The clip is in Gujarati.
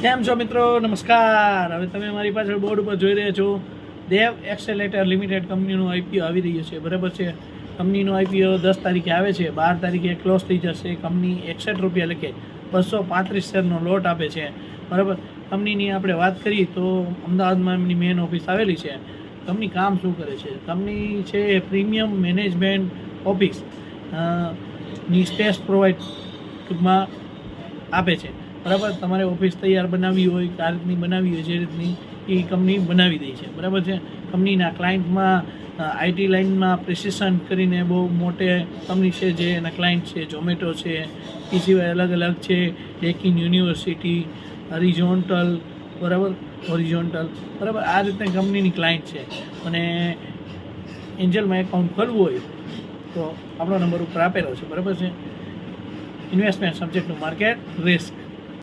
કેમ છો મિત્રો? નમસ્કાર. હવે તમે મારી પાછળ બોર્ડ ઉપર જોઈ રહ્યા છો દેવ એક્સેલેટર લિમિટેડ કંપનીનું આઈપીઓ આવી રહ્યું છે. બરાબર છે. કંપનીનો આઈપીઓ 10 તારીખે આવે છે, 12 તારીખે ક્લોઝ થઈ જશે. કંપની 61 રૂપિયા લખે 235 શેરનો લોટ આપે છે. બરાબર. કંપનીની આપણે વાત કરીએ તો અમદાવાદમાં એમની મેઇન ઓફિસ આવેલી છે. કંપની કામ શું કરે છે? કંપની છે પ્રીમિયમ મેનેજમેન્ટ ઓફિસ ની સ્પેસ પ્રોવાઈડ ટૂંકમાં આપે છે. બરાબર. તમારે ઓફિસ તૈયાર બનાવવી હોય, આ રીતની બનાવવી હોય, જે રીતની એ કંપની બનાવી દે છે. બરાબર છે. કંપનીના ક્લાયન્ટમાં આઈટી લાઇનમાં પ્રિસિશન કરીને બહુ મોટે કંપની છે, જે એના ક્લાયન્ટ છે ઝોમેટો છે, એ સિવાય અલગ અલગ છે ડેકિન યુનિવર્સિટી, હોરિઝોન્ટલ, બરાબર. આ રીતે કંપનીની ક્લાયન્ટ છે. અને એન્જલમાં એકાઉન્ટ ખોલવું હોય તો આપણો નંબર ઉપર આપેલો છે. બરાબર છે. ઇન્વેસ્ટમેન્ટ સબ્જેક્ટનું માર્કેટ રિસ્ક.